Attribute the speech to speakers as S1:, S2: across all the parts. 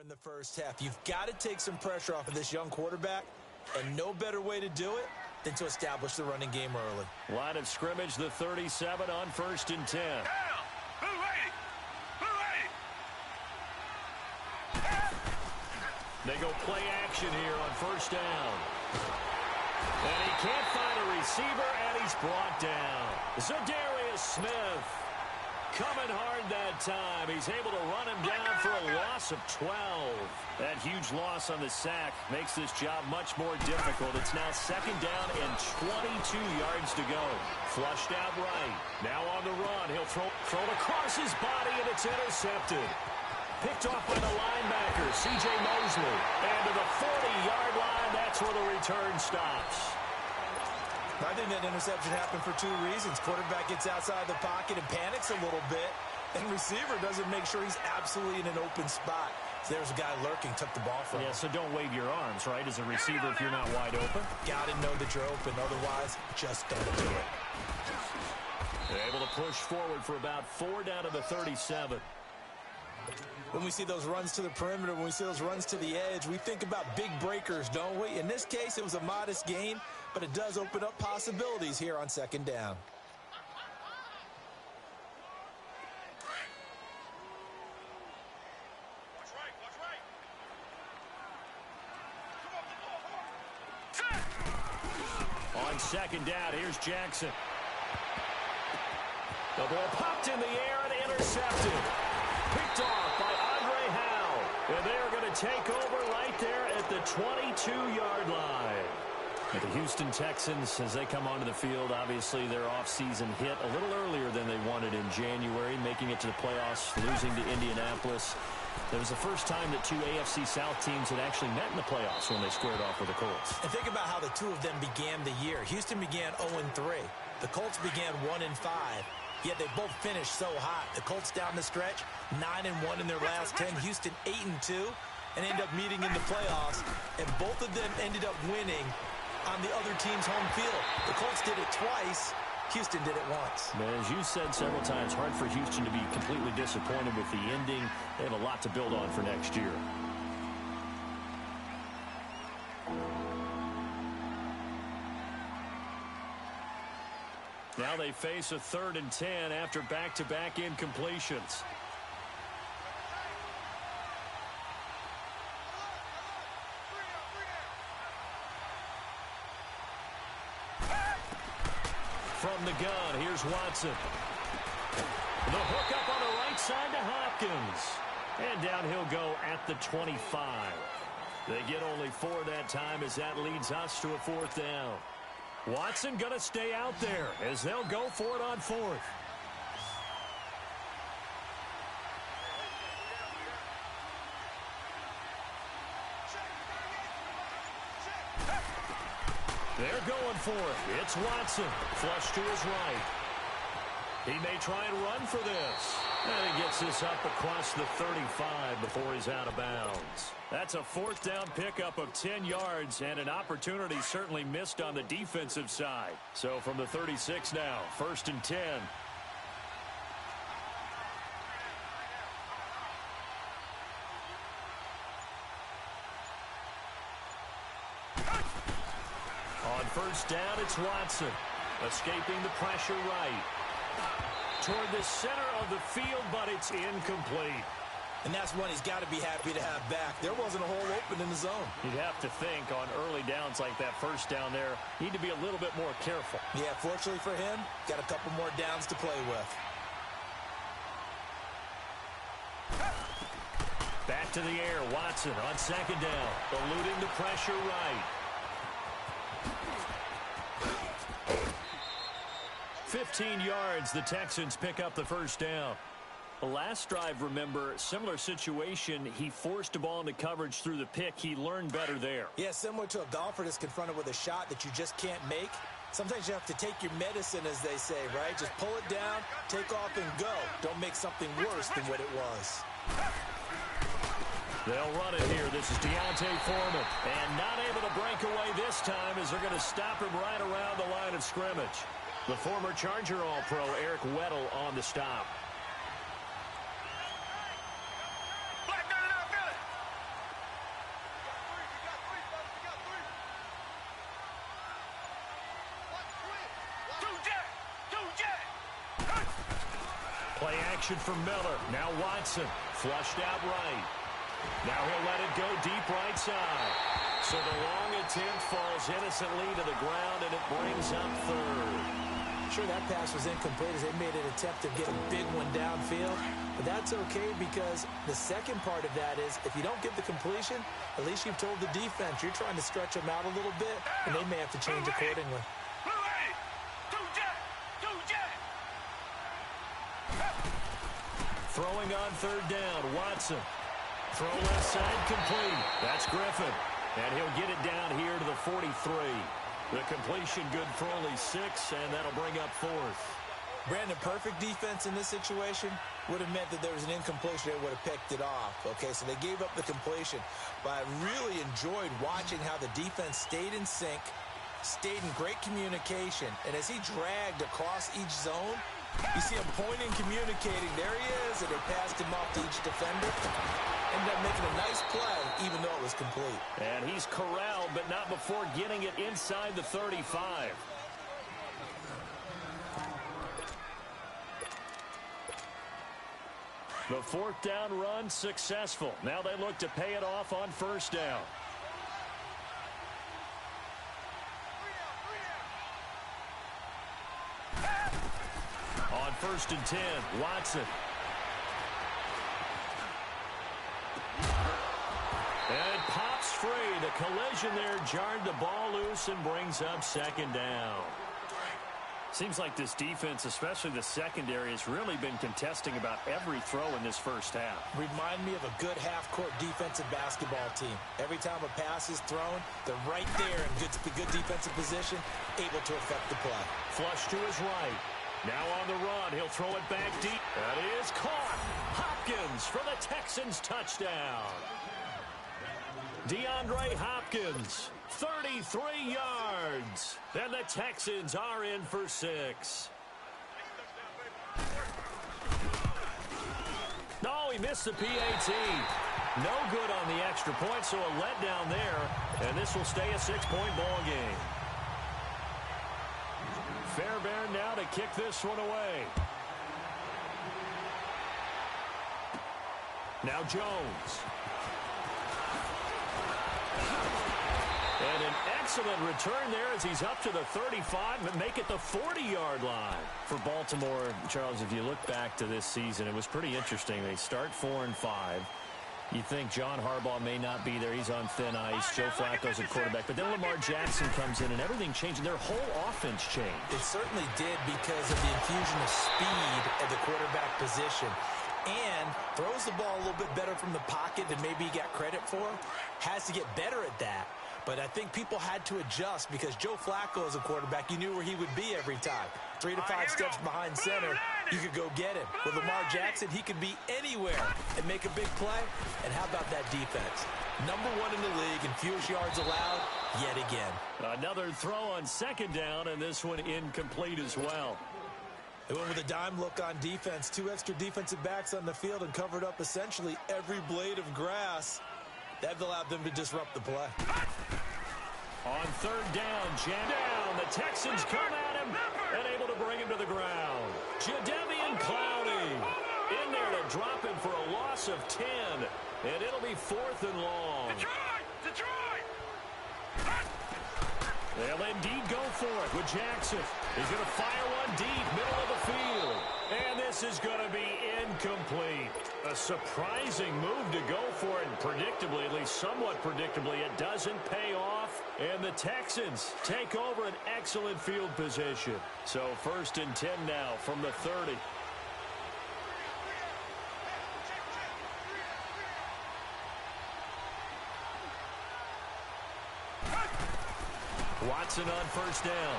S1: in the first half. You've got to take some pressure off of this young quarterback, and no better way to do it than to establish the running game early.
S2: Line of scrimmage, the 37 on 1st and 10. They go play action here on 1st down. And he can't find a receiver, and he's brought down. Zadarius Smith coming hard that time. He's able to run him down for a loss of 12. That huge loss on the sack makes this job much more difficult. It's now 2nd down and 22 yards to go. Flushed out right. Now on the run. He'll throw it across his body, and it's intercepted. Picked off by the linebacker, C.J. Mosley. And to the 40-yard line, that's where the return stops.
S1: I think that interception happened for 2 reasons. Quarterback gets outside the pocket and panics a little bit, and receiver doesn't make sure he's absolutely in an open spot. So there's a guy lurking, took the ball from him.
S2: Yeah, so don't wave your arms, right, as a receiver if you're not wide open.
S1: Got to know that you're open. Otherwise, just don't do it.
S2: They're able to push forward for about 4 down to the 37.
S1: When we see those runs to the perimeter, when we see those runs to the edge, we think about big breakers, don't we? In this case, it was a modest gain, but it does open up possibilities here on 2nd down.
S2: On 2nd down, here's Jackson. The ball popped in the air and intercepted. Picked off by Andre Howe. And they are going to take over right there at the 22-yard line. The Houston Texans, as they come onto the field, obviously their offseason hit a little earlier than they wanted in January, making it to the playoffs, losing to Indianapolis. That was the first time that 2 AFC South teams had actually met in the playoffs when they squared off with the Colts.
S1: And think about how the 2 of them began the year. Houston began 0-3. The Colts began 1-5. Yet they both finished so hot. The Colts down the stretch, 9-1 in their last 10. Houston 8-2, and ended up meeting in the playoffs. And both of them ended up winning on the other team's home field. The Colts did it twice. Houston did it once.
S2: But as you said several times, hard for Houston to be completely disappointed with the ending. They have a lot to build on for next year. Now they face a 3rd and 10 after back-to-back incompletions. From the gun, here's Watson. The hook up on the right side to Hopkins. And down he'll go at the 25. They get only 4 that time as that leads us to a 4th down. Watson going to stay out there as they'll go for it on 4th. They're going for it. It's Watson. Flush to his right. He may try and run for this. And he gets this up across the 35 before he's out of bounds. That's a 4th down pickup of 10 yards and an opportunity certainly missed on the defensive side. So from the 36 now, 1st and 10. On 1st down, it's Watson. Escaping the pressure right. Toward the center of the field, but it's incomplete.
S1: And that's one he's got to be happy to have back. There wasn't a hole open in the zone.
S2: You'd have to think on early downs like that 1st down there, need to be a little bit more careful.
S1: Yeah, fortunately for him, got a couple more downs to play with.
S2: Back to the air, Watson on 2nd down, eluding the pressure right. 15 yards, the Texans pick up the 1st down. The last drive, remember, similar situation. He forced the ball into coverage through the pick. He learned better there.
S1: Yeah, similar to a golfer that's confronted with a shot that you just can't make. Sometimes you have to take your medicine, as they say, right? Just pull it down, take off, and go. Don't make something worse than what it was.
S2: They'll run it here. This is Deontay Foreman. And not able to break away this time as they're going to stop him right around the line of scrimmage. The former Charger All-Pro, Eric Weddle, on the stop. action for Miller. Now Watson, flushed out right. Now he'll let it go deep right side. So the long attempt falls innocently to the ground, and it brings up third.
S1: Sure, that pass was incomplete as they made an attempt to get a big one downfield. But that's okay because the second part of that is if you don't get the completion, at least you've told the defense you're trying to stretch them out a little bit, and they may have to change accordingly.
S2: Throwing on third down, Watson. Throw left side complete. That's Griffin. And he'll get it down here to the 43. The completion good for only 6, and that'll bring up fourth.
S1: Brandon, perfect defense in this situation would have meant that there was an incompletion. They would have picked it off. Okay, so they gave up the completion. But I really enjoyed watching how the defense stayed in sync, stayed in great communication. And as he dragged across each zone, you see him pointing, communicating. There he is, and they passed him off to each defender. Ended up making a nice play, even though it was complete.
S2: And he's corralled, but not before getting it inside the 35. The fourth down run successful. Now they look to pay it off on first down. On 1st and 10, Watson. And it pops free. The collision there jarred the ball loose and brings up second down. Seems like this defense, especially the secondary, has really been contesting about every throw in this first half.
S1: Remind me of a good half-court defensive basketball team. Every time a pass is thrown, they're right there in good defensive position, able to affect the play.
S2: Flush to his right. Now on the run, he'll throw it back deep. That is caught. Hopkins for the Texans touchdown. DeAndre Hopkins, 33 yards. And the Texans are in for 6. No, he missed the PAT. No good on the extra point, so a letdown there. And this will stay a 6-point ball game. Fairbairn now to kick this one away. Now Jones. And an excellent return there as he's up to the 35, but make it the 40-yard line. For Baltimore, Charles, if you look back to this season, it was pretty interesting. They start 4-5. You think John Harbaugh may not be there. He's on thin ice. Joe Flacco's at quarterback. But then Lamar Jackson comes in, and everything changed. And their whole offense changed.
S1: It certainly did because of the infusion of speed at the quarterback position. And throws the ball a little bit better from the pocket than maybe he got credit for. Has to get better at that. But I think people had to adjust because Joe Flacco as a quarterback, you knew where he would be every time. 3 to 5 steps behind center, you could go get him. With Lamar Jackson, he could be anywhere and make a big play. And how about that defense? Number 1 in the league in fewest yards allowed yet again.
S2: Another throw on second down, and this one incomplete as well.
S1: They went with a dime look on defense. 2 extra defensive backs on the field and covered up essentially every blade of grass. That allowed them to disrupt the play.
S2: On third down, jam down. The Texans come at him and able to bring him to the ground. Jadeveon Clowney in there to drop him for a loss of 10. And it'll be 4th and long. Detroit! They'll indeed go for it with Jackson. He's going to fire one deep, middle of the field. And this is going to be incomplete. A surprising move to go for it. And predictably, at least somewhat predictably, it doesn't pay off. And the Texans take over an excellent field position. So 1st and 10 now from the 30. Watson on first down.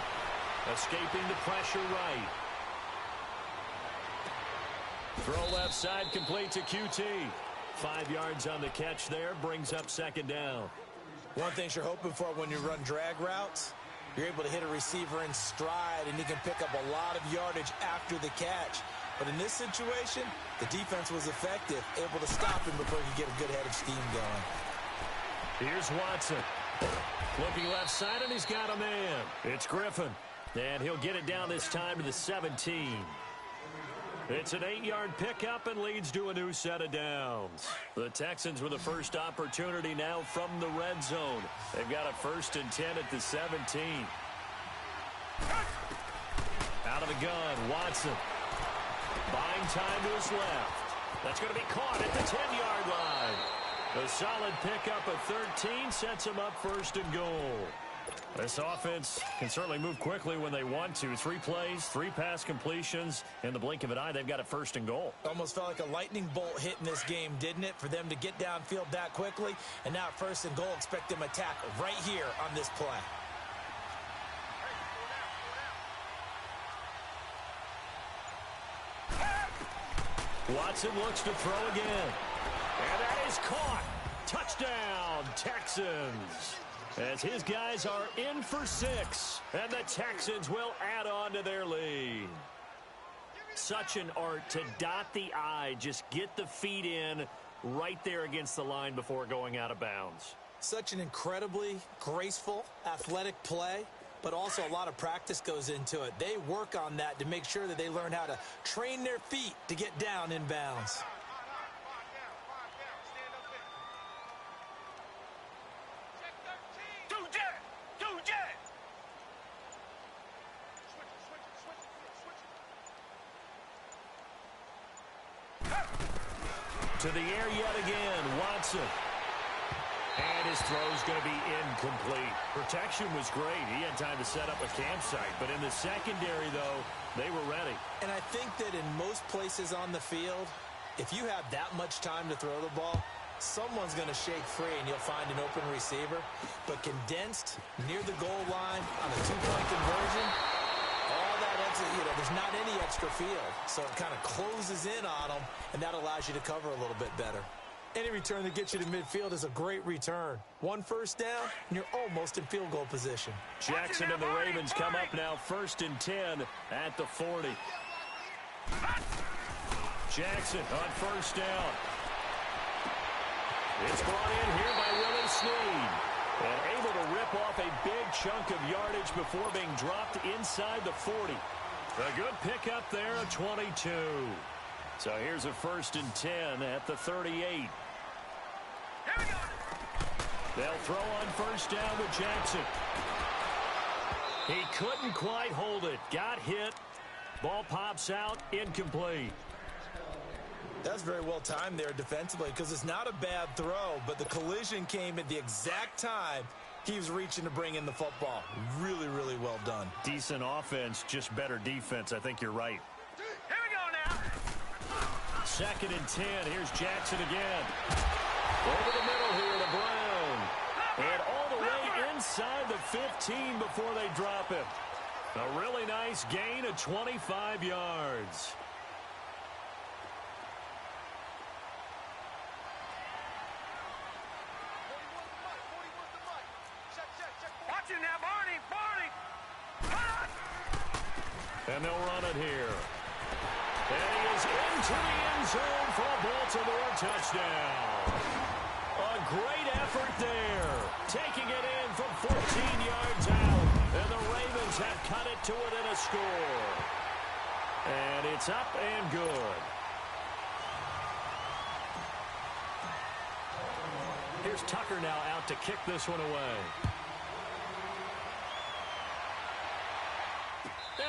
S2: Escaping the pressure right. Throw left side complete to QT. 5 yards on the catch there. Brings up second down.
S1: One thing you're hoping for when you run drag routes, you're able to hit a receiver in stride and he can pick up a lot of yardage after the catch. But in this situation, the defense was effective, able to stop him before he could get a good head of steam going.
S2: Here's Watson. Looking left side, and he's got a man. It's Griffin. And he'll get it down this time to the 17. It's an 8-yard pickup and leads to a new set of downs. The Texans with the first opportunity now from the red zone. They've got a 1st and 10 at the 17. Out of the gun, Watson. Buying time to his left. That's going to be caught at the 10-yard line. A solid pickup of 13 sets him up 1st and goal. This offense can certainly move quickly when they want to. 3 plays, 3 pass completions. In the blink of an eye, they've got a 1st and goal.
S1: Almost felt like a lightning bolt hit in this game, didn't it? For them to get downfield that quickly. And now 1st and goal, expect them to attack right here on this play.
S2: Watson looks to throw again. And that is caught. Touchdown, Texans. As his guys are in for 6. And the Texans will add on to their lead. Such an art to dot the I. Just get the feet in right there against the line before going out of bounds.
S1: Such an incredibly graceful, athletic play. But also a lot of practice goes into it. They work on that to make sure that they learn how to train their feet to get down in bounds.
S2: To the air yet again, Watson. And his throw's going to be incomplete. Protection was great. He had time to set up a campsite. But in the secondary, though, they were ready.
S1: And I think that in most places on the field, if you have that much time to throw the ball, someone's going to shake free and you'll find an open receiver. But condensed near the goal line on a 2-point conversion, all that extra, there's not any extra field. So it kind of closes in on them, and that allows you to cover a little bit better. Any return that gets you to midfield is a great return. 1 first down, and you're almost in field goal position.
S2: Jackson and the Ravens come up now 1st and 10 at the 40. Jackson on 1st down. It's brought in here by Willie Snead. And able to rip off a big chunk of yardage before being dropped inside the 40. A good pickup there, a 22. So here's a 1st and 10 at the 38. They'll throw on 1st down with Jackson. He couldn't quite hold it. Got hit. Ball pops out. Incomplete.
S1: That's very well timed there defensively because it's not a bad throw, but the collision came at the exact time he was reaching to bring in the football. Really, really well done.
S2: Decent offense, just better defense. I think you're right.
S3: Here we go now.
S2: 2nd and 10. Here's Jackson again. Over the middle here to Brown. And all the way inside the 15 before they drop him. A really nice gain of 25 yards.
S3: Watch it now, Barney.
S2: And they'll run it here. And he is into the end zone for a Baltimore touchdown. A great effort there. Taking it in from 14 yards out. And the Ravens have cut it to within a score. And it's up and good. Here's Tucker now out to kick this one away.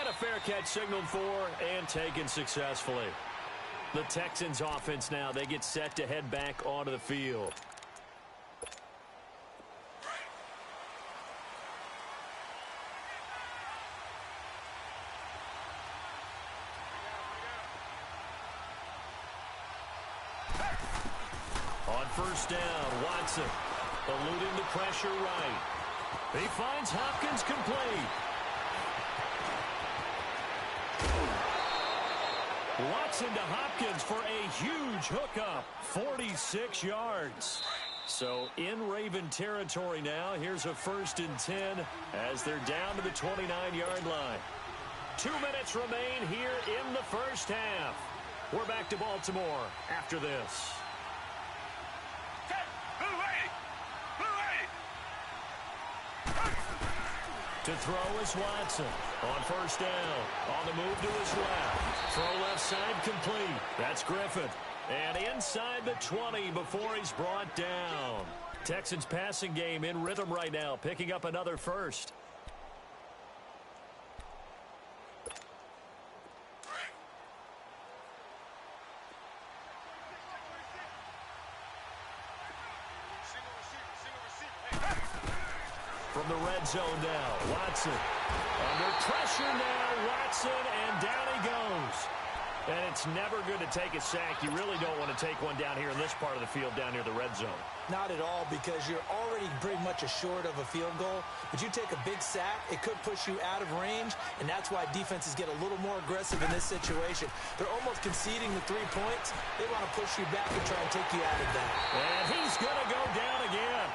S2: And a fair catch signaled for and taken successfully. The Texans offense now, they get set to head back onto the field. On 1st down, Watson eluding the pressure right. He finds Hopkins complete. Watson to Hopkins for a huge hookup, 46 yards. So in Raven territory now, here's a 1st and 10 as they're down to the 29-yard line. 2 minutes remain here in the first half. We're back to Baltimore after this. To throw is Watson. On first down. On the move to his left. Throw left side complete. That's Griffin. And inside the 20 before he's brought down. Texans passing game in rhythm right now, picking up another first. From the red zone now, Watson. Under pressure now, Watson, and down he goes. And it's never good to take a sack. You really don't want to take one down here in this part of the field down near the red zone.
S1: Not at all, because you're already pretty much assured of a field goal. But you take a big sack, it could push you out of range, and that's why defenses get a little more aggressive in this situation. They're almost conceding the 3 points. They want to push you back and try and take you out of that.
S2: And he's going to go down again.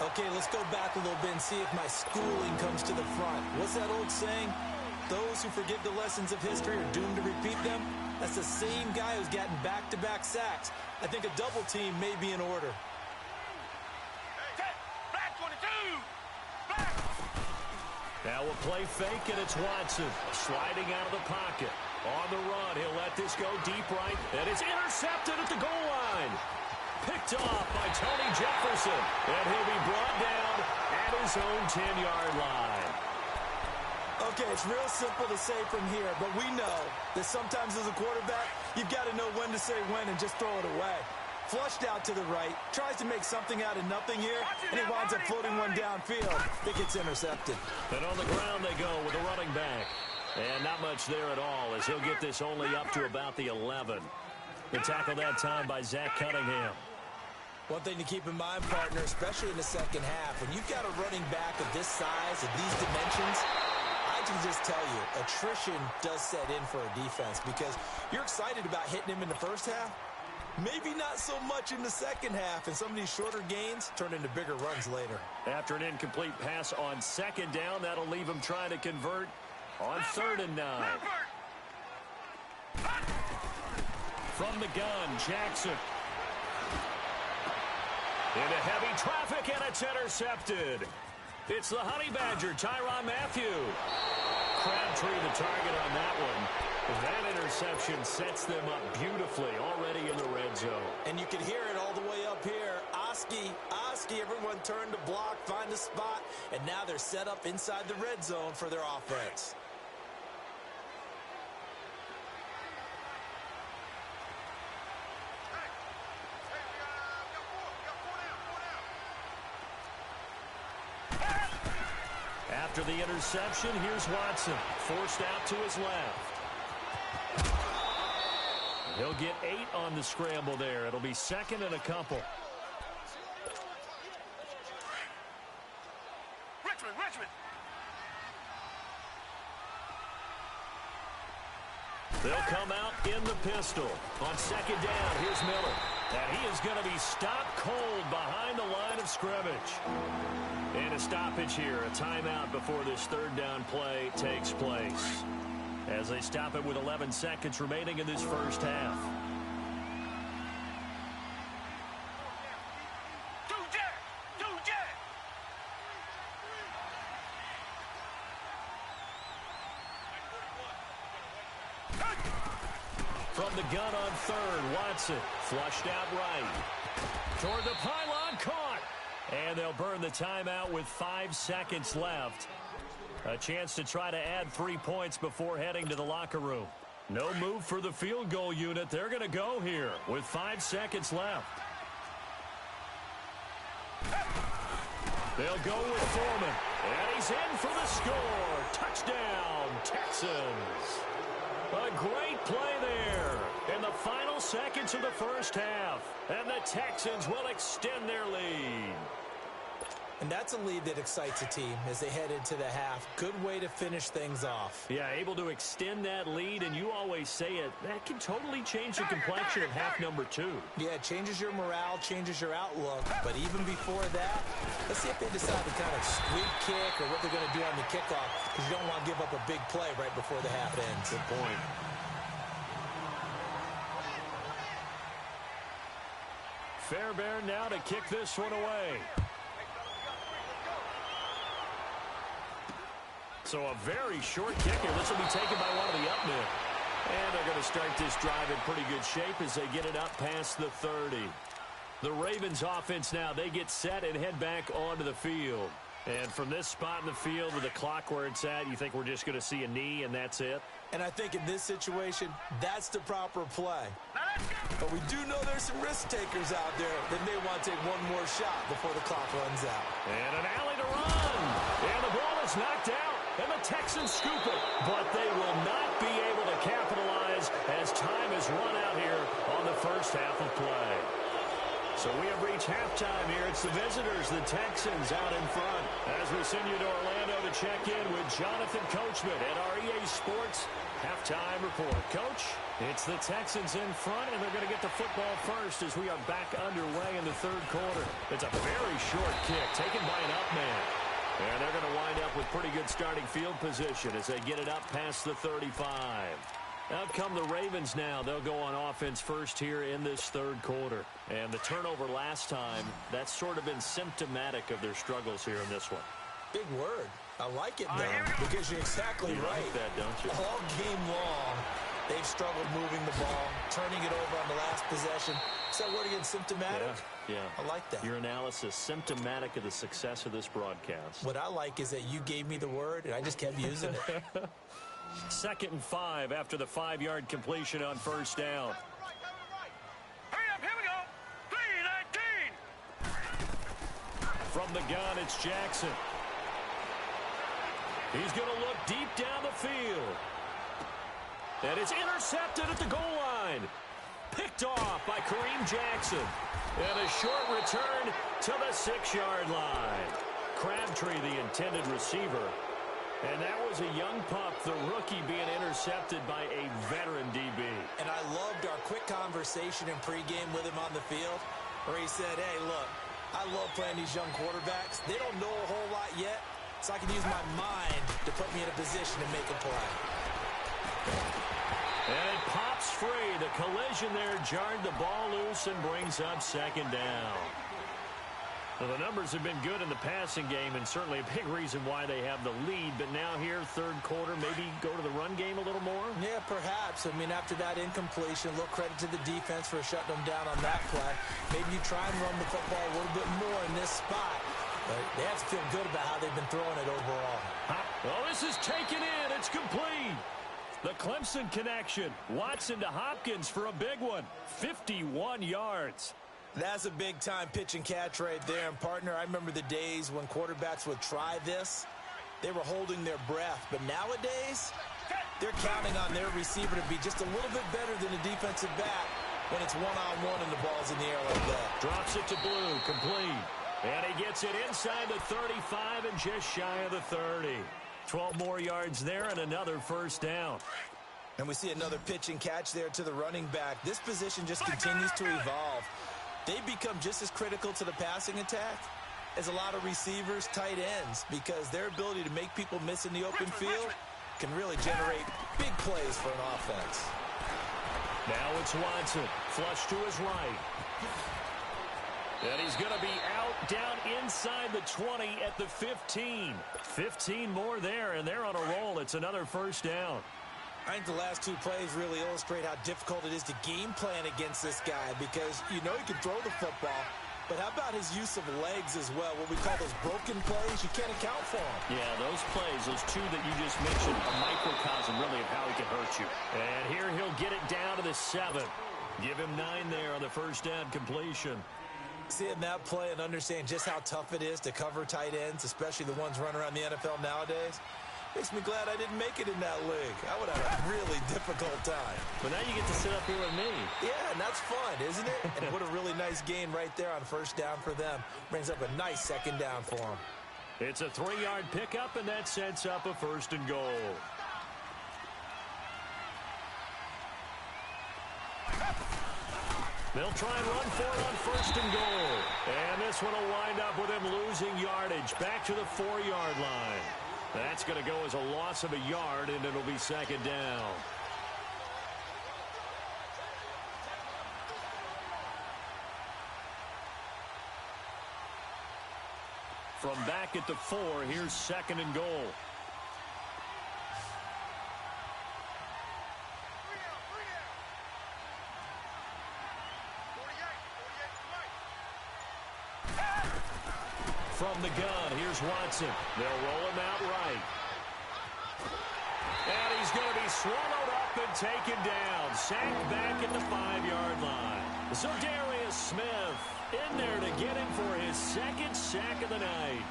S1: Okay, let's go back a little bit and see if my schooling comes to the front. What's that old saying? Those who forget the lessons of history are doomed to repeat them. That's the same guy who's gotten back-to-back sacks. I think a double team may be in order.
S3: Black 22! Black!
S2: Now a play fake, and it's Watson sliding out of the pocket. On the run, he'll let this go deep right, and it's intercepted at the goal line. Picked off by Tony Jefferson, and he'll be brought down at his own 10-yard line.
S1: Okay, it's real simple to say from here, but we know that sometimes as a quarterback, you've got to know when to say when and just throw it away. Flushed out to the right, tries to make something out of nothing here, and he winds up floating one downfield. It gets intercepted.
S2: And on the ground they go with a running back. And not much there at all, as he'll get this only up to about the 11. The tackle that time by Zach Cunningham.
S1: One thing to keep in mind, partner, especially in the second half, when you've got a running back of this size, of these dimensions, I can just tell you, attrition does set in for a defense because you're excited about hitting him in the first half. Maybe not so much in the second half, and some of these shorter gains turn into bigger runs later.
S2: After an incomplete pass on second down, that'll leave him trying to convert on 3rd and 9. From the gun, Jackson. Into heavy traffic, and it's intercepted. It's the Honey Badger, Tyrann Mathieu. Crabtree the target on that one. That interception sets them up beautifully already in the red zone.
S1: And you can hear it all the way up here. Oski, everyone turned to block, find a spot, and now they're set up inside the red zone for their offense.
S2: After the interception, here's Watson, forced out to his left. He'll get 8 on the scramble there. It'll be 2nd and a couple.
S3: Richmond!
S2: They'll come out in the pistol. On 2nd down, here's Miller. And he is going to be stopped cold behind the line of scrimmage. And a stoppage here, a timeout before this 3rd down play takes place. As they stop it with 11 seconds remaining in this first half. From the gun on 3rd, Watson flushed out right. Toward the pylon, caught. And they'll burn the timeout with 5 seconds left. A chance to try to add 3 points before heading to the locker room. No move for the field goal unit. They're going to go here with 5 seconds left. They'll go with Foreman. And he's in for the score. Touchdown, Texans. A great play there in the final seconds of the first half. And the Texans will extend their lead.
S1: And that's a lead that excites a team as they head into the half. Good way to finish things off.
S2: Yeah, able to extend that lead, and you always say it, that can totally change the complexion of half number 2.
S1: Yeah, it changes your morale, changes your outlook. But even before that, let's see if they decide to kind of squeak kick or what they're going to do on the kickoff, because you don't want to give up a big play right before the half ends.
S2: Good point. Fairbairn now to kick this one away. So a very short kicker. This will be taken by one of the up men. And they're going to start this drive in pretty good shape as they get it up past the 30. The Ravens offense now, they get set and head back onto the field. And from this spot in the field with the clock where it's at, you think we're just going to see a knee and that's it?
S1: And I think in this situation, that's the proper play. But we do know there's some risk takers out there that may want to take one more shot before the clock runs out.
S2: And an alley to run. And the ball is knocked out. And the Texans scoop it. But they will not be able to capitalize as time is run out here on the first half of play. So we have reached halftime here. It's the visitors, the Texans, out in front. As we send you to Orlando to check in with Jonathan Coachman at our EA Sports Halftime Report. Coach, it's the Texans in front, and they're going to get the football first as we are back underway in the third quarter. It's a very short kick taken by an up man. And they're going to wind up with pretty good starting field position as they get it up past the 35. Out come the Ravens now. They'll go on offense first here in this third quarter. And the turnover last time, that's sort of been symptomatic of their struggles here in this one.
S1: Big word. I like it, though, because you're exactly right.
S2: Like that, don't you?
S1: All game long, they've struggled moving the ball, turning it over on the last possession. Is that word again, symptomatic?
S2: Yeah.
S1: I like that.
S2: Your analysis, symptomatic of the success of this broadcast.
S1: What I like is that you gave me the word, and I just kept using it.
S2: 2nd and 5 after the 5-yard completion on first down.
S3: Hurry up, here we go. 3-19.
S2: From the gun, it's Jackson. He's going to look deep down the field. And it's intercepted at the goal line. Picked off by Kareem Jackson. And a short return to the 6-yard line. Crabtree, the intended receiver. And that was a young pup, the rookie, being intercepted by a veteran DB.
S1: And I loved our quick conversation in pregame with him on the field where he said, hey, look, I love playing these young quarterbacks. They don't know a whole lot yet, so I can use my mind to put me in a position to make a play.
S2: And it pops free. The collision there jarred the ball loose and brings up 2nd down. Well, the numbers have been good in the passing game and certainly a big reason why they have the lead. But now here, third quarter, maybe go to the run game a little more?
S1: Yeah, perhaps. I mean, after that incompletion, a little credit to the defense for shutting them down on that play. Maybe you try and run the football a little bit more in this spot. But they have to feel good about how they've been throwing it overall.
S2: Well, this is taken in. It's complete. The Clemson connection. Watson to Hopkins for a big one. 51 yards.
S1: That's a big-time pitch and catch right there. And, partner, I remember the days when quarterbacks would try this. They were holding their breath. But nowadays, they're counting on their receiver to be just a little bit better than the defensive back when it's one-on-one and the ball's in the air like that.
S2: Drops it to Blue, complete. And he gets it inside the 35 and just shy of the 30. 12 more yards there and another first down.
S1: And we see another pitch and catch there to the running back. This position just continues to evolve. They become just as critical to the passing attack as a lot of receivers, tight ends, because their ability to make people miss in the open field can really generate big plays for an offense.
S2: Now it's Watson, flush to his right. And he's going to be out down inside the 20 at the 15. 15 more there, and they're on a roll. It's another first down.
S1: I think the last two plays really illustrate how difficult it is to game plan against this guy because you know he can throw the football, but how about his use of legs as well? What we call those broken plays, you can't account for them.
S2: Yeah, those plays, those two that you just mentioned, a microcosm really of how he can hurt you. And here he'll get it down to the 7. Give him 9 there on the first down completion.
S1: Seeing that play and understand just how tough it is to cover tight ends, especially the ones running around the NFL nowadays, makes me glad I didn't make it in that league. I would have a really difficult time.
S2: But now you get to sit up here with me.
S1: Yeah, and that's fun, isn't it? And what a really nice gain right there on first down for them. Brings up a nice second down for them.
S2: It's a 3-yard pickup, and that sets up a 1st and goal. They'll try and run for it on 1st and goal. And this one will wind up with him losing yardage back to the 4-yard line. That's going to go as a loss of a yard, and it'll be 2nd down. From back at the 4, here's 2nd and goal. from the gun. Here's Watson. They'll roll him out right. And he's going to be swallowed up and taken down. Sacked back at the 5-yard line. Za'Darius Smith in there to get him for his second sack of the night.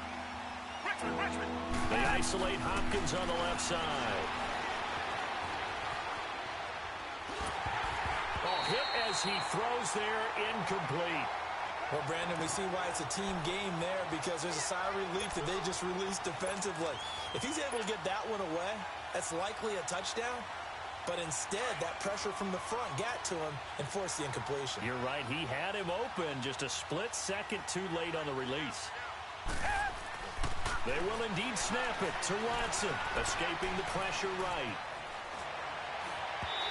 S3: Richmond.
S2: They isolate Hopkins on the left side. Oh, hit as he throws there, incomplete.
S1: Well, Brandon, we see why it's a team game there, because there's a sigh of relief that they just released defensively. If he's able to get that one away, that's likely a touchdown. But instead, that pressure from the front got to him and forced the incompletion.
S2: You're right. He had him open just a split second too late on the release. They will indeed snap it to Watson, escaping the pressure right.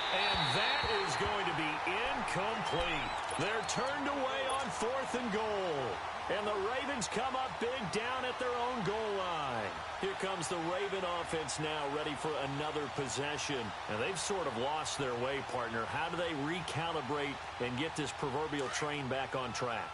S2: And that is going to be incomplete. They're turned away on 4th and goal. And the Ravens come up big down at their own goal line. Here comes the Raven offense now, ready for another possession. And they've sort of lost their way, partner. How do they recalibrate and get this proverbial train back on track?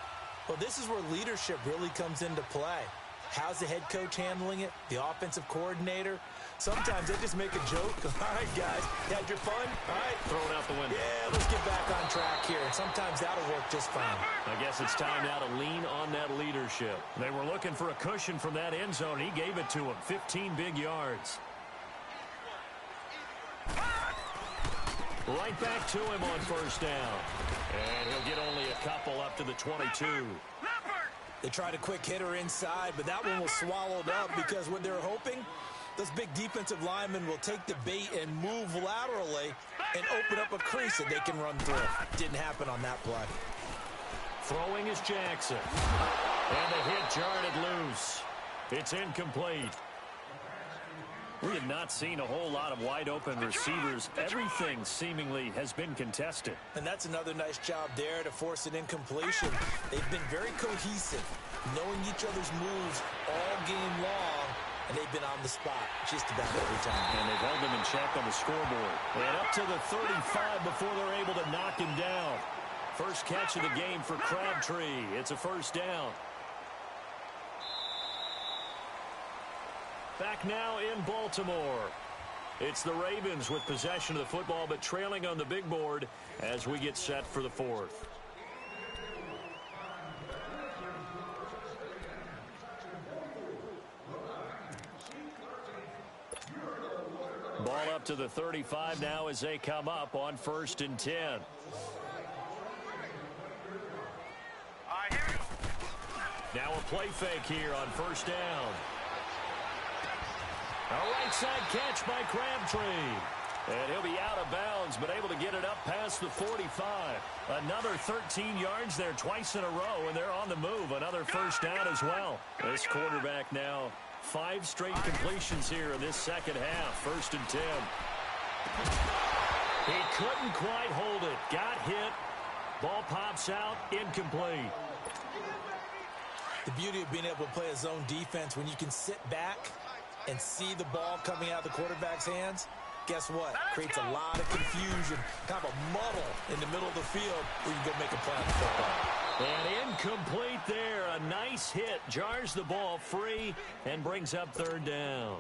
S1: Well, this is where leadership really comes into play. How's the head coach handling it? The offensive coordinator? Sometimes they just make a joke. All right, guys, you had your fun? All right.
S2: Throw it out the window.
S1: Yeah, let's get back on track here. And sometimes that'll work just fine.
S2: I guess it's time now to lean on that leadership. They were looking for a cushion from that end zone. He gave it to him. 15 big yards. Right back to him on 1st down. And he'll get only a couple up to the 22.
S1: They tried a quick hitter inside, but that one was swallowed up because what they're hoping, those big defensive linemen will take the bait and move laterally and open up a crease that they can run through. Didn't happen on that play.
S2: Throwing is Jackson. And the hit jarred it loose. It's incomplete. We have not seen a whole lot of wide-open receivers. Everything seemingly has been contested.
S1: And that's another nice job there to force an incompletion. They've been very cohesive, knowing each other's moves all game long, and they've been on the spot just about every time.
S2: And they've held them in check on the scoreboard. And up to the 35 before they're able to knock him down. First catch of the game for Crabtree. It's a 1st down. Back now in Baltimore. It's the Ravens with possession of the football, but trailing on the big board as we get set for the 4th. Ball up to the 35 now as they come up on 1st and 10. Now a play fake here on 1st down. A right side catch by Crabtree. And he'll be out of bounds, but able to get it up past the 45. Another 13 yards there twice in a row, and they're on the move. Another 1st down as well. This quarterback now 5 straight completions here in this second half. 1st and 10. He couldn't quite hold it. Got hit. Ball pops out. Incomplete.
S1: The beauty of being able to play a zone defense when you can sit back and see the ball coming out of the quarterback's hands, guess what? Creates a lot of confusion, kind of a muddle in the middle of the field where you can go make a play on the football.
S2: And incomplete there. A nice hit. Jars the ball free and brings up 3rd down.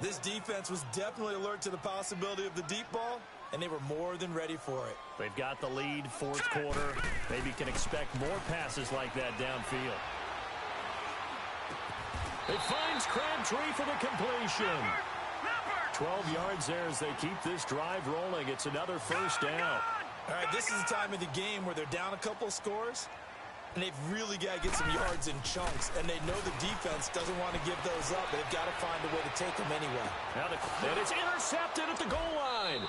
S1: This defense was definitely alert to the possibility of the deep ball, and they were more than ready for it.
S2: They've got the lead, 4th quarter. Maybe can expect more passes like that downfield. It finds Crabtree for the completion. 12 yards there as they keep this drive rolling. It's another 1st down.
S1: All right, this is the time of the game where they're down a couple of scores, and they've really got to get some yards in chunks, and they know the defense doesn't want to give those up, but they've got to find a way to take them anyway.
S2: And it's intercepted at the goal line.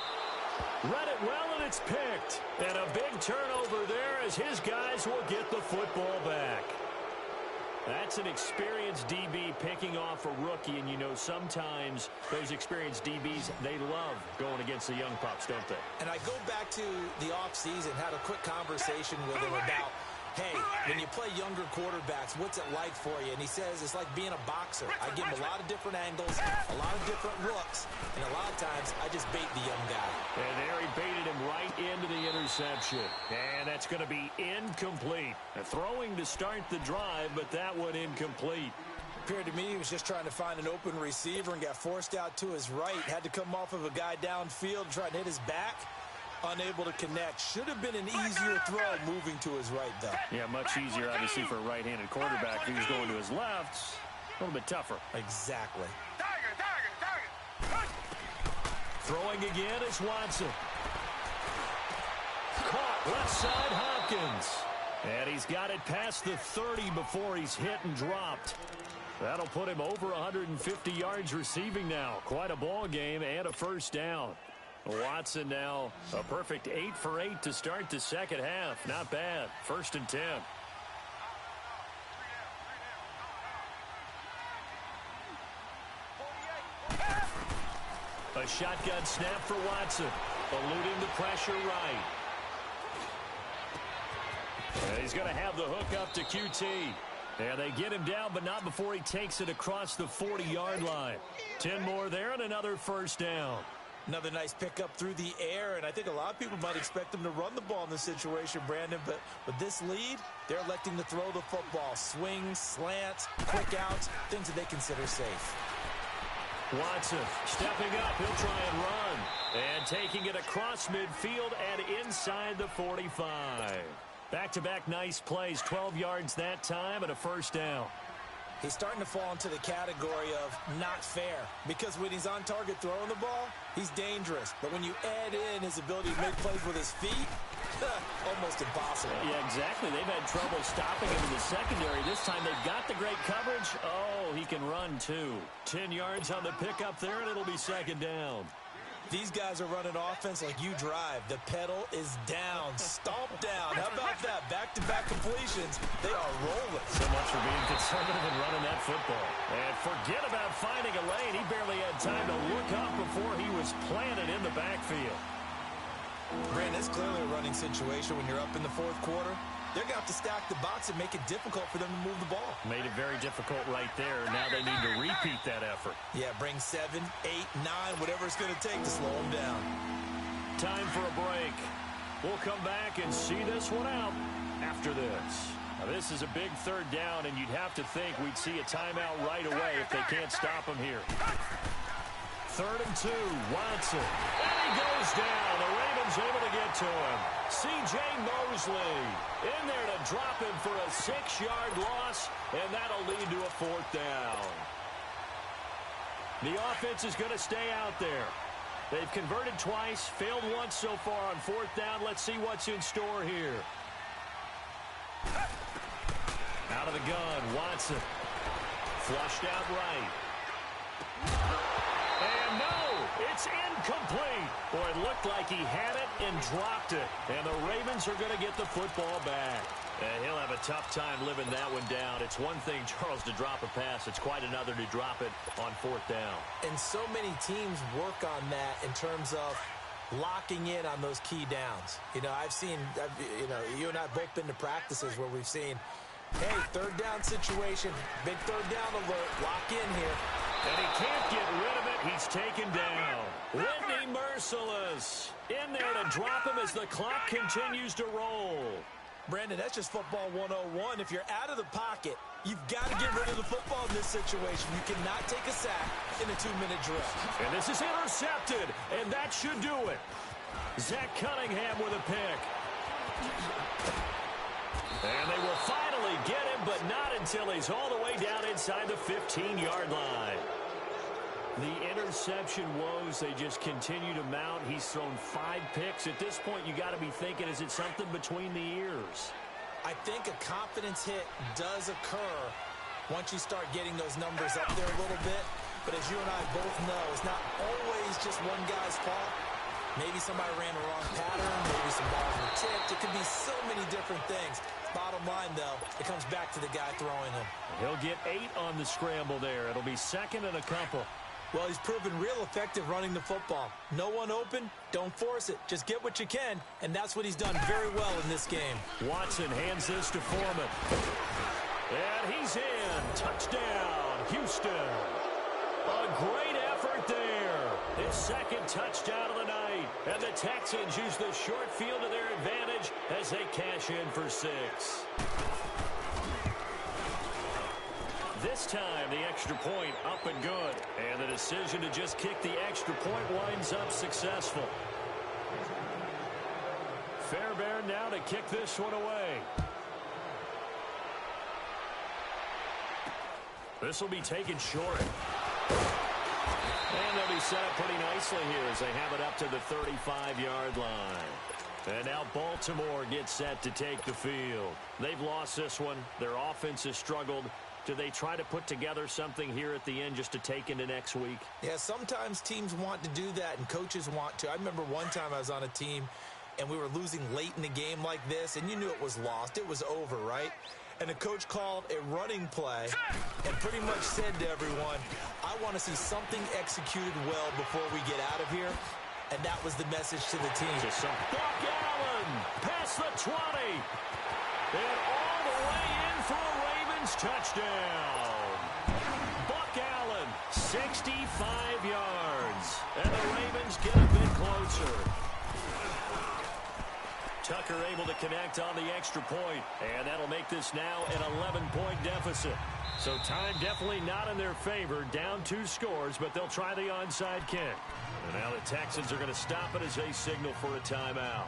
S2: Read it well, and it's picked. And a big turnover there as his guys will get the football back. That's an experienced DB picking off a rookie, and you know sometimes those experienced DBs, they love going against the young pups, don't they?
S1: And I go back to the offseason, had a quick conversation with him about, hey, when you play younger quarterbacks, what's it like for you? And he says it's like being a boxer. I give him a lot of different angles, a lot of different looks, and a lot of times I just bait the young guy.
S2: And there he baited him right into the interception. interception. And that's going to be incomplete. Throwing to start the drive, but that one incomplete.
S1: Appeared to me he was just trying to find an open receiver and got forced out to his right. Had to come off of a guy downfield, trying to hit his back. Unable to connect. Should have been an easier throw moving to his right, though.
S2: Yeah, much easier, obviously, for a right-handed quarterback. If he was going to his left, a little bit tougher.
S1: Exactly.
S2: Throwing again is Watson. Caught left side Hopkins. And he's got it past the 30 before he's hit and dropped. That'll put him over 150 yards receiving now. Quite a ball game and a first down. Watson now a perfect 8 for 8 to start the second half. Not bad. 1st and 10. A shotgun snap for Watson. Eluding the pressure right. And he's going to have the hook up to QT. And they get him down, but not before he takes it across the 40-yard line. 10 more there and another first down.
S1: Another nice pickup through the air, and I think a lot of people might expect them to run the ball in this situation, Brandon, but with this lead, they're electing to throw the football. Swings, slants, quick outs, things that they consider safe.
S2: Watson stepping up. He'll try and run. And taking it across midfield and inside the 45. Back-to-back nice plays. 12 yards that time and a first down.
S1: He's starting to fall into the category of not fair, because when he's on target throwing the ball, he's dangerous. But when you add in his ability to make plays with his feet, almost impossible.
S2: Yeah, exactly. They've had trouble stopping him in the secondary. This time they've got the great coverage. Oh, he can run too. 10 yards on the pickup there, and it'll be second down.
S1: These guys are running offense like you drive. The pedal is down. Stomp down. How about that? Back-to-back completions. They are rolling.
S2: So much for being conservative and running that football. And forget about finding a lane. He barely had time to look up before he was planted in the backfield.
S1: Brandon, it's clearly a running situation when you're up in the 4th quarter. They're going to have to stack the box and make it difficult for them to move the ball.
S2: Made it very difficult right there. Now they need to repeat that effort.
S1: Yeah, bring 7, 8, 9, whatever it's going to take to slow them down.
S2: Time for a break. We'll come back and see this one out after this. Now, this is a big 3rd down, and you'd have to think we'd see a timeout right away if they can't stop him here. 3rd and 2, Watson. And he goes down. The Ravens able to get to him. C.J. Mosley in there to drop him for a 6-yard loss, and that'll lead to a 4th down. The offense is going to stay out there. They've converted twice, failed once so far on 4th down. Let's see what's in store here. Out of the gun, Watson. Flushed out right. And no, it's incomplete. Boy, it looked like he had it and dropped it. And the Ravens are going to get the football back. And he'll have a tough time living that one down. It's one thing, Charles, to drop a pass. It's quite another to drop it on 4th down.
S1: And so many teams work on that in terms of locking in on those key downs. You know, you and I have both been to practices where we've seen, hey, 3rd down situation, big 3rd down alert, lock in here.
S2: And he can't get rid of it. He's taken down. Whitney Merciless in there to drop him as the clock continues to roll.
S1: Brandon, that's just football 101. If you're out of the pocket, you've got to get rid of the football in this situation. You cannot take a sack in a 2-minute drill.
S2: And this is intercepted, and that should do it. Zach Cunningham with a pick. And they will finally get him, but not until he's all the way down inside the 15-yard line. The interception woes, they just continue to mount. He's thrown 5 picks. At this point, you got to be thinking, is it something between the ears?
S1: I think a confidence hit does occur once you start getting those numbers up there a little bit. But as you and I both know, it's not always just one guy's fault. Maybe somebody ran the wrong pattern. Maybe some balls were tipped. It could be so many different things. Bottom line, though, it comes back to the guy throwing them.
S2: He'll get 8 on the scramble there. It'll be 2nd and a couple.
S1: Well, he's proven real effective running the football. No one open, don't force it. Just get what you can, and that's what he's done very well in this game.
S2: Watson hands this to Foreman. And he's in. Touchdown, Houston. A great effort right there. His second touchdown of the night. And the Texans use the short field to their advantage as they cash in for 6. This time, the extra point up and good. And the decision to just kick the extra point winds up successful. Fairbairn now to kick this one away. This will be taken short. And they'll be set up pretty nicely here as they have it up to the 35-yard line. And now Baltimore gets set to take the field. They've lost this one. Their offense has struggled. Do they try to put together something here at the end just to take into next week?
S1: Yeah, sometimes teams want to do that and coaches want to. I remember one time I was on a team and we were losing late in the game like this, and you knew it was lost. It was over, right? And the coach called a running play and pretty much said to everyone, I want to see something executed well before we get out of here. And that was the message to the team.
S2: Buck Allen past the 20. And all the way in for a Ravens touchdown. Buck Allen, 65 yards. And the Ravens get a bit closer. Tucker able to connect on the extra point, and that'll make this now an 11-point deficit. So time definitely not in their favor. Down 2 scores, but they'll try the onside kick. And now the Texans are going to stop it as they signal for a timeout.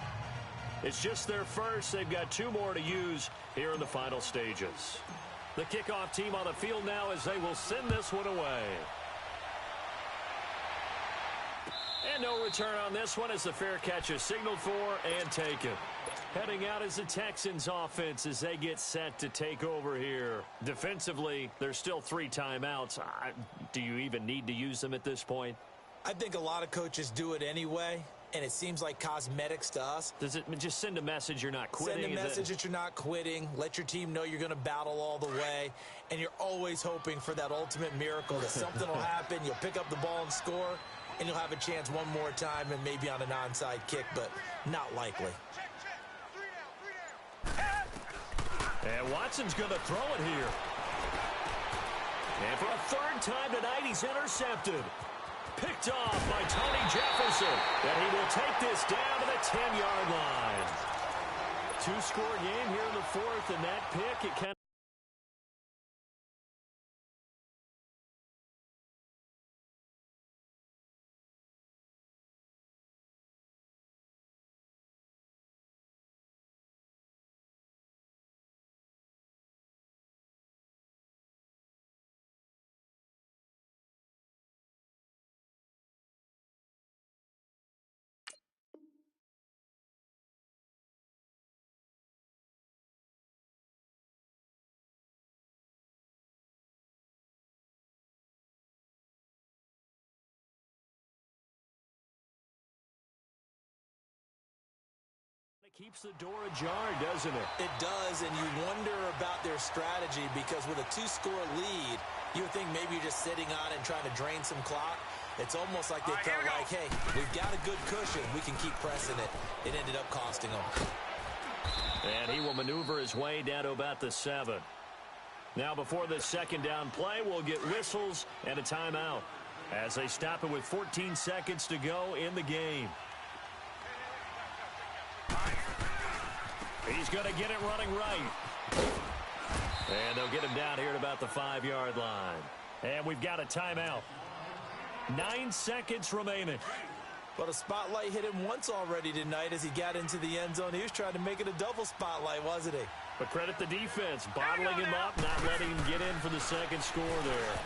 S2: It's just their first. They've got 2 more to use here in the final stages. The kickoff team on the field now as they will send this one away. And no return on this one as the fair catch is signaled for and taken. Heading out is the Texans offense as they get set to take over here. Defensively, there's still 3 timeouts. Do you even need to use them at this point?
S1: I think a lot of coaches do it anyway, and it seems like cosmetics to us.
S2: Does it just send a message you're not quitting?
S1: Send a message that you're not quitting. Let your team know you're going to battle all the way, and you're always hoping for that ultimate miracle that something will happen, you'll pick up the ball and score, and you'll have a chance one more time and maybe on an onside kick, but not likely.
S2: And Watson's going to throw it here. And for a 3rd time tonight, he's intercepted. Picked off by Tony Jefferson. And he will take this down to the 10-yard line. 2-score game here in the 4th, and that pick, it kind of keeps the door ajar, doesn't it?
S1: It does, and you wonder about their strategy because with a 2-score lead, you would think maybe you're just sitting on it and trying to drain some clock. It's almost like they felt like, hey, we've got a good cushion. We can keep pressing it. It ended up costing them.
S2: And he will maneuver his way down to about the 7. Now before the 2nd down play, we'll get whistles and a timeout as they stop it with 14 seconds to go in the game. He's going to get it running right. And they'll get him down here at about the 5-yard line. And we've got a timeout. 9 seconds remaining.
S1: But a spotlight hit him once already tonight as he got into the end zone. He was trying to make it a double spotlight, wasn't he?
S2: But credit the defense, bottling him up, not letting him get in for the 2nd score there.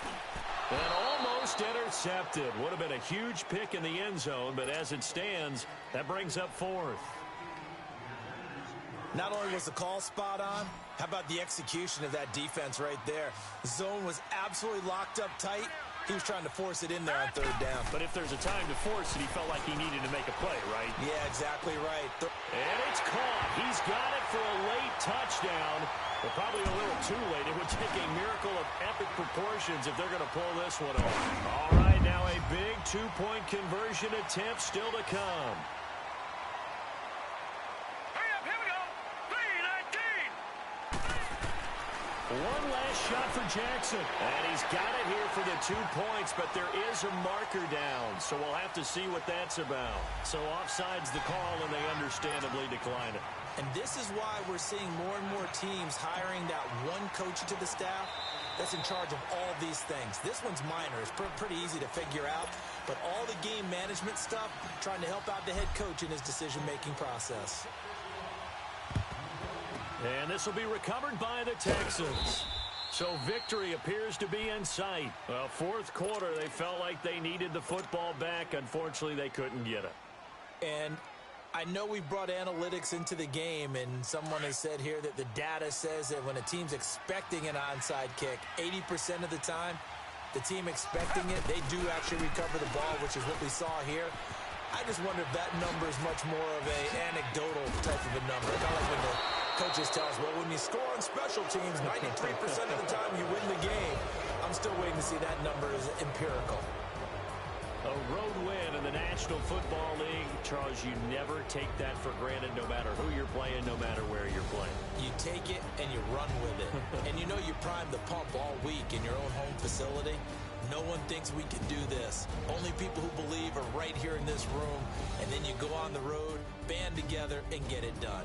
S2: And almost intercepted. Would have been a huge pick in the end zone, but as it stands, that brings up 4th.
S1: Not only was the call spot on, how about the execution of that defense right there? The zone was absolutely locked up tight. He was trying to force it in there on 3rd down.
S2: But if there's a time to force it, he felt like he needed to make a play, right?
S1: Yeah, exactly right.
S2: And it's caught. He's got it for a late touchdown. But probably a little too late. It would take a miracle of epic proportions if they're going to pull this one off. All right, now a big 2-point conversion attempt still to come. One last shot for Jackson. And he's got it here for the 2 points, but there is a marker down, so we'll have to see what that's about. So offside's the call, and they understandably decline it.
S1: And this is why we're seeing more and more teams hiring that one coach to the staff that's in charge of all these things. This one's minor. It's pretty easy to figure out, but all the game management stuff, trying to help out the head coach in his decision-making process.
S2: And this will be recovered by the Texans. So victory appears to be in sight. Well, fourth quarter, they felt like they needed the football back. Unfortunately, they couldn't get it.
S1: And I know we brought analytics into the game, and someone has said here that the data says that when a team's expecting an onside kick, 80% of the time, the team expecting it, they do actually recover the ball, which is what we saw here. I just wonder if that number is much more of an anecdotal type of a number. Kind of like when the coaches tell us, well, when you score on special teams, 93% of the time you win the game. I'm still waiting to see that number is empirical.
S2: A road win in the National Football League. Charles, you never take that for granted no matter who you're playing, no matter where you're playing.
S1: You take it and you run with it. And you know you prime the pump all week in your own home facility. No one thinks we can do this. Only people who believe are right here in this room. And then you go on the road, band together, and get it done.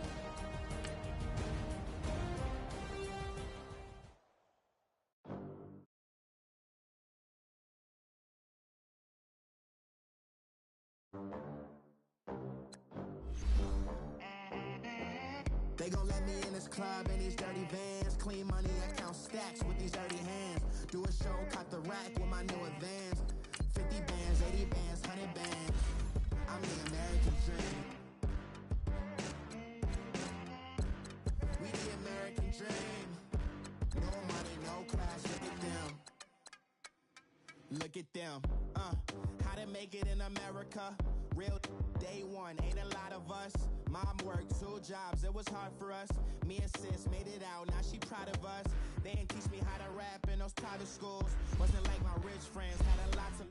S4: They gon' let me in this club in these dirty vans. Clean money, I count stacks with these dirty hands. Do a show, cop the rack with my new advance. 50 bands, 80 bands, 100 bands. I'm the American dream. We the American dream. No money, no class, look at them. Look at them. How to make it in America. Real day one, ain't a lot of us. Mom worked 2 jobs, it was hard for us. Me and sis made it out, now she proud of us. They didn't teach me how to rap in those private schools. Wasn't like my rich friends, had a lot to